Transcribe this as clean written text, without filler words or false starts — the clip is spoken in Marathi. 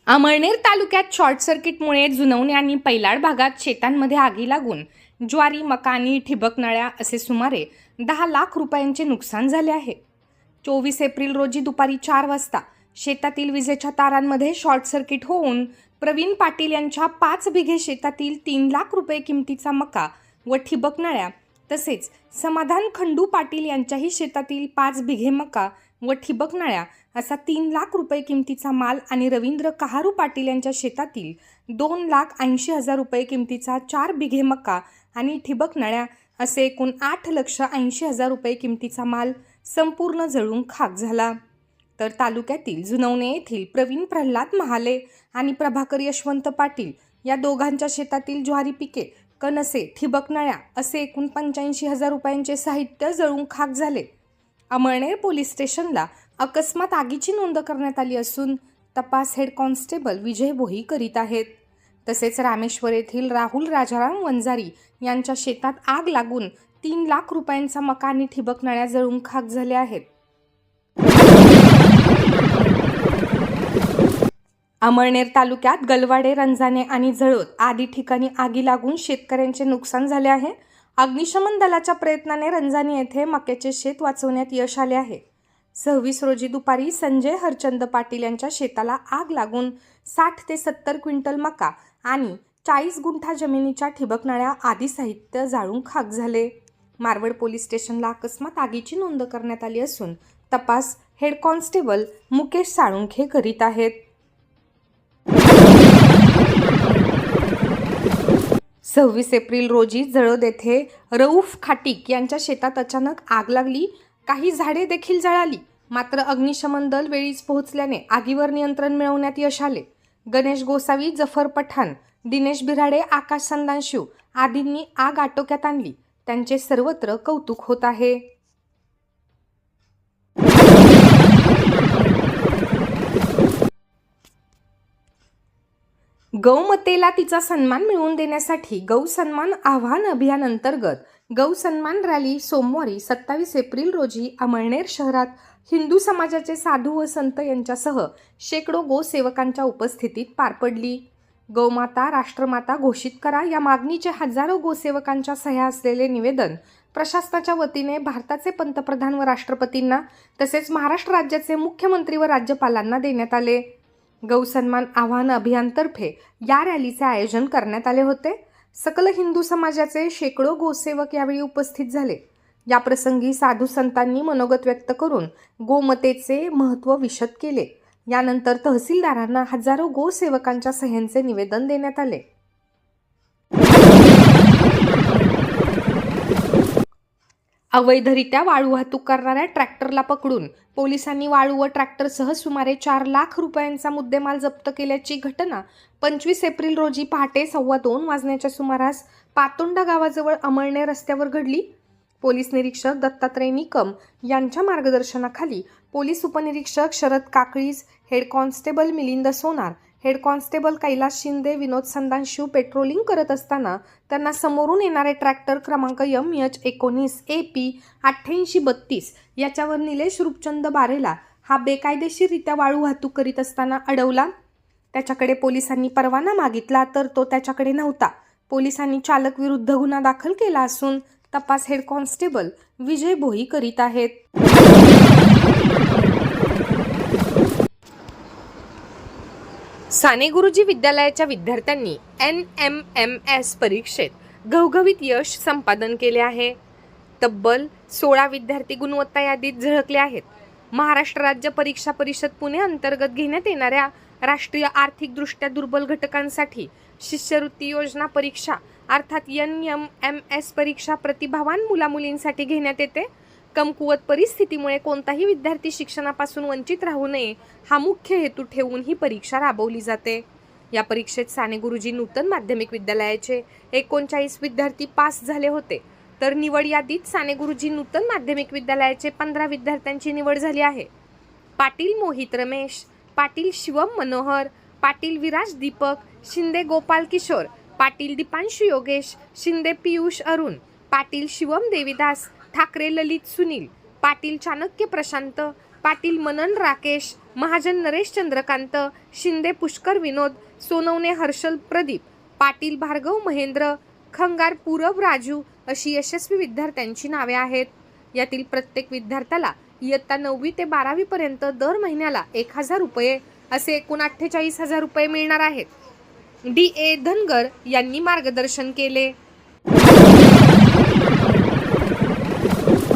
अमळनेर तालुक्यात शॉर्ट सर्किटमुळे जुनवणे आणि पैलाड भागात शेतांमध्ये आगी लागून ज्वारी, मका आणि ठिबक नळ्या असे सुमारे 10 लाख रुपयांचे नुकसान झाले आहे. 24 एप्रिल रोजी दुपारी 4 वाजता शेतातील विजेच्या तारांमध्ये शॉर्ट सर्किट होऊन प्रवीण पाटील यांच्या 5 बिघे शेतातील 3 लाख रुपये किमतीचा मका व ठिबक नळ्या तसेच समाधान खंडू पाटील यांच्याही शेतातील 5 बिघे मका व ठिबक नळ्या असा 3 लाख रुपये किमतीचा माल आणि रवींद्र कहारू पाटील यांच्या शेतातील 2,80,000 रुपये किमतीचा 4 बिघे मका आणि ठिबक नळ्या असे एकूण 8,80,000 रुपये किमतीचा माल संपूर्ण जळून खाक झाला. तर तालुक्यातील जुनवणे येथील प्रवीण प्रल्हाद महाले आणि प्रभाकर यशवंत पाटील या दोघांच्या शेतातील ज्वारी पिके, कणसे, ठिबक नळ्या असे एकूण 85,000 रुपयांचे साहित्य जळून खाक झाले. अमळनेर पोलीस स्टेशनला अकस्मात आगीची नोंद करण्यात आली असून तपास हेड कॉन्स्टेबल विजय भोई करीत आहेत. तसेच रामेश्वर येथील राहुल राजाराम वंजारी यांच्या शेतात आग लागून 3 लाख रुपयांचा मका आणि ठिबक नळ्या जळून खाक झाल्या आहेत. अमळनेर तालुक्यात गलवाडे, रंजाने आणि जळोद आदी ठिकाणी आगी लागून शेतकऱ्यांचे नुकसान झाले आहे. अग्निशमन दलाच्या प्रयत्नाने रंजाने येथे मक्याचे शेत वाचवण्यात यश आले आहे. 26 रोजी दुपारी संजय हरचंद पाटील यांच्या शेताला आग लागून 60 ते 70 क्विंटल मका आणि 40 गुंठा जमिनीच्या ठिबक नळ्या आदी साहित्य जाळून खाक झाले. मारवड पोलीस स्टेशनला अकस्मात आगीची नोंद करण्यात आली असून तपास हेड कॉन्स्टेबल मुकेश साळुंखे करीत आहेत. 26 एप्रिल रोजी जळोद येथे रऊफ खाटीक यांच्या शेतात अचानक आग लागली. काही झाडे देखील जळाली. मात्र अग्निशमन दल वेळीच पोहोचल्याने आगीवर नियंत्रण मिळवण्यात यश आले. गणेश गोसावी, जफर पठाण, दिनेश बिराडे, आकाश संदानशिव आदींनी आग आटोक्यात आणली. त्यांचे सर्वत्र कौतुक होत आहे. गौमतेला तिचा सन्मान मिळवून देण्यासाठी गौ सन्मान आव्हान अभियान अंतर्गत गौ सन्मान रॅली सोमवारी 27 एप्रिल रोजी अमळनेर शहरात हिंदू समाजाचे साधू व संत यांच्यासह शेकडो गोसेवकांच्या उपस्थितीत पार पडली. गौमाता राष्ट्रमाता घोषित करा या मागणीचे हजारो गोसेवकांच्या सह्या असलेले निवेदन प्रशासनाच्या वतीने भारताचे पंतप्रधान व राष्ट्रपतींना तसेच महाराष्ट्र राज्याचे मुख्यमंत्री व राज्यपालांना देण्यात आले. गौ सन्मान आव्हान अभियानतर्फे या रॅलीचे आयोजन करण्यात आले होते. सकल हिंदू समाजाचे शेकडो गोसेवक यावेळी उपस्थित झाले. या प्रसंगी साधू संतांनी मनोगत व्यक्त करून गोमतेचे महत्त्व विशद केले. यानंतर तहसीलदारांना हजारो गोसेवकांच्या सह्यांचे निवेदन देण्यात आले. अवैधरित्या वाळू वाहतूक करणाऱ्या ट्रॅक्टरला पकडून पोलिसांनी वाळू व ट्रॅक्टरसह सुमारे 4 लाख रुपयांचा मुद्देमाल जप्त केल्याची घटना 25 एप्रिल रोजी पहाटे 2:15 वाजण्याच्या सुमारास पातोंडा गावाजवळ अमळनेर रस्त्यावर घडली. पोलीस निरीक्षक दत्तात्रय निकम यांच्या मार्गदर्शनाखाली पोलीस उपनिरीक्षक शरद काकळीज, हेड कॉन्स्टेबल मिलिंद सोनार, हेड कॉन्स्टेबल कैलास शिंदे, विनोद संदानशिव पेट्रोलिंग करत असताना त्यांना समोरून येणारे ट्रॅक्टर क्रमांक MH19 AP 8832 याच्यावर निलेश रूपचंद बारेला हा बेकायदेशीररित्या वाळू वाहतूक करीत असताना अडवला. त्याच्याकडे पोलिसांनी परवाना मागितला तर तो त्याच्याकडे नव्हता. पोलिसांनी चालक विरुद्ध गुन्हा दाखल केला असून तपास हेड कॉन्स्टेबल विजय भोई करीत आहेत. साने गुरुजी विद्यालयाच्या विद्यार्थ्यांनी NMMS परीक्षेत घवघवीत यश संपादन केले आहे. तब्बल 16 विद्यार्थी गुणवत्ता यादीत झळकले आहेत. महाराष्ट्र राज्य परीक्षा परिषद पुणे अंतर्गत घेण्यात येणाऱ्या राष्ट्रीय आर्थिकदृष्ट्या दुर्बल घटकांसाठी शिष्यवृत्ती योजना परीक्षा अर्थात NMMS परीक्षा प्रतिभावान मुलामुलींसाठी घेण्यात येते. कमकुवत परिस्थितीमुळे कोणताही विद्यार्थी शिक्षणापासून वंचित राहू नये हा मुख्य हेतू ठेवून ही परीक्षा राबवली जाते. या परीक्षेत साने गुरुजी नूतन माध्यमिक विद्यालयाचे 39 विद्यार्थी पास झाले होते. तर निवड यादीत साने गुरुजी नूतन माध्यमिक विद्यालयाचे 15 विद्यार्थ्यांची निवड झाली आहे. पाटील मोहित रमेश, पाटील शिवम मनोहर, पाटील विराज दीपक, शिंदे गोपाल किशोर, पाटील दीपांशु योगेश, शिंदे पियुष अरुण, पाटील शिवम देवीदास, ठाकरे ललित सुनील, पाटील चाणक्य प्रशांत, पाटील मनन राकेश, महाजन नरेश चंद्रकांत, शिंदे पुष्कर विनोद, सोनवणे हर्षल प्रदीप, पाटील भार्गव महेंद्र, खंगार पूरब राजू अशी यशस्वी विद्यार्थ्यांची नावे आहेत. यातील प्रत्येक विद्यार्थ्याला इयत्ता 9वी ते 12वी पर्यंत दर महिन्याला 1000 रुपये असे एकूण 48,000 रुपये मिळणार आहेत. डी.ए. धनगर यांनी मार्गदर्शन केले.